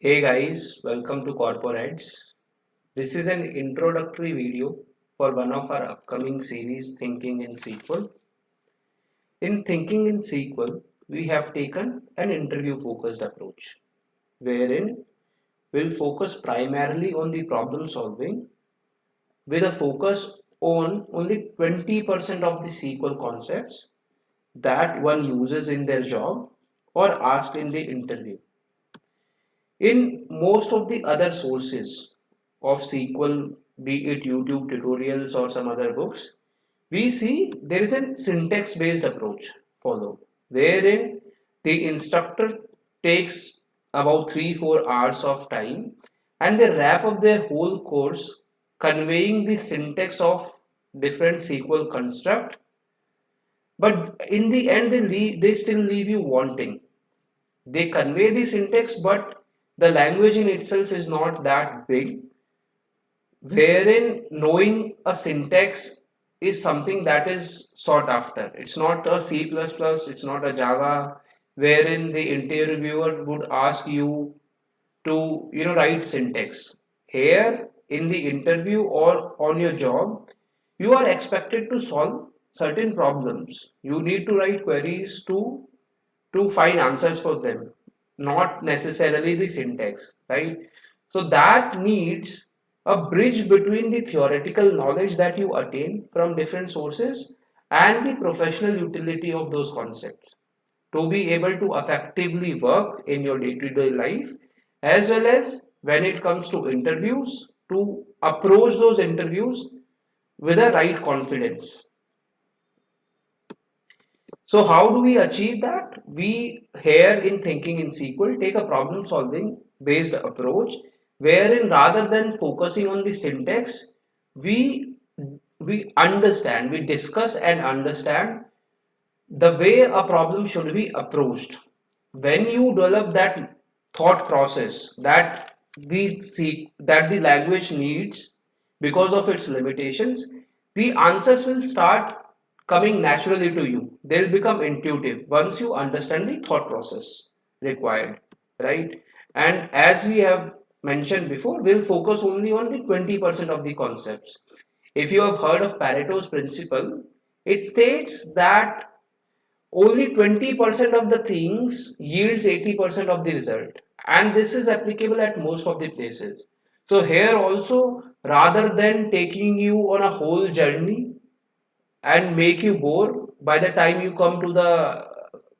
Hey guys, welcome to Corporates. This is an introductory video for one of our upcoming series Thinking in SQL. In Thinking in SQL, we have taken an interview focused approach wherein we'll focus primarily on the problem solving with a focus on only 20% of the SQL concepts that one uses in their job or asked in the interview. In most of the other sources of SQL, be it YouTube tutorials or some other books, we see there is a syntax based approach followed, wherein the instructor takes about 3-4 hours of time and they wrap up their whole course conveying the syntax of different SQL construct, but in the end they still leave you wanting. They convey the syntax, but the language in itself is not that big, wherein knowing a syntax is something that is sought after. It's not a C++, it's not a Java, wherein the interviewer would ask you to write syntax. Here in the interview or on your job, you are expected to solve certain problems. You need to write queries to find answers for them, not necessarily the syntax, right? So that needs a bridge between the theoretical knowledge that you attain from different sources and the professional utility of those concepts to be able to effectively work in your day-to-day life, as well as when it comes to interviews, to approach those interviews with a right confidence. So how do we achieve that? We here in Thinking in SQL take a problem solving based approach wherein rather than focusing on the syntax, we we discuss and understand the way a problem should be approached. When you develop that thought process that the language needs because of its limitations, the answers will start coming naturally to you. They'll become intuitive once you understand the thought process required, right? And as we have mentioned before, we'll focus only on the 20% of the concepts. If you have heard of Pareto's principle, it states that only 20% of the things yields 80% of the result, and this is applicable at most of the places. So here also, rather than taking you on a whole journey and make you bored by the time you come to the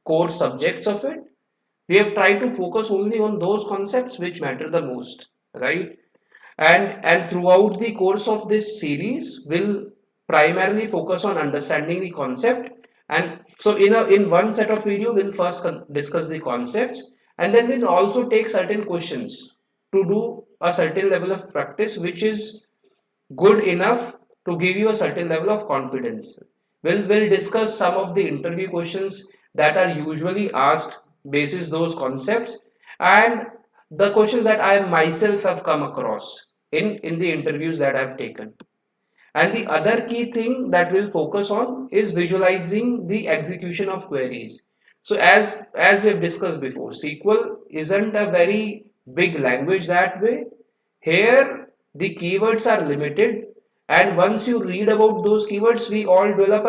core subjects of it, we have tried to focus only on those concepts which matter the most, right? And throughout the course of this series we'll primarily focus on understanding the concept. And so in one set of video we'll first discuss the concepts, and then we'll also take certain questions to do a certain level of practice which is good enough to give you a certain level of confidence. We'll discuss some of the interview questions that are usually asked basis those concepts, and the questions that I myself have come across in the interviews that I've taken. And the other key thing that we'll focus on is visualizing the execution of queries. So as we have discussed before, SQL isn't a very big language that way. Here the keywords are limited, and once you read about those keywords, we all develop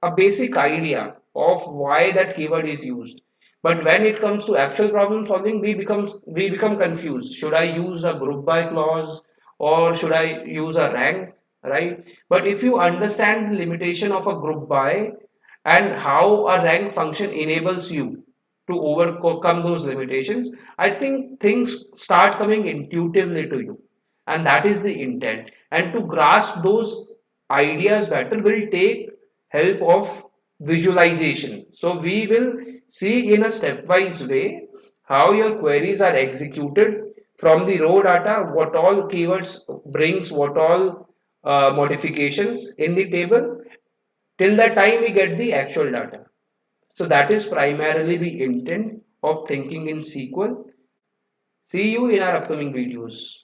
a basic idea of why that keyword is used. But when it comes to actual problem solving, we become confused. Should I use a group by clause or should I use a rank, right? But if you understand the limitation of a group by and how a rank function enables you to overcome those limitations, I think things start coming intuitively to you, and that is the intent. And to grasp those ideas better will take help of visualization. So we will see in a stepwise way how your queries are executed from the raw data, what all keywords brings, what all modifications in the table, till the time we get the actual data. So that is primarily the intent of thinking in SQL. See you in our upcoming videos.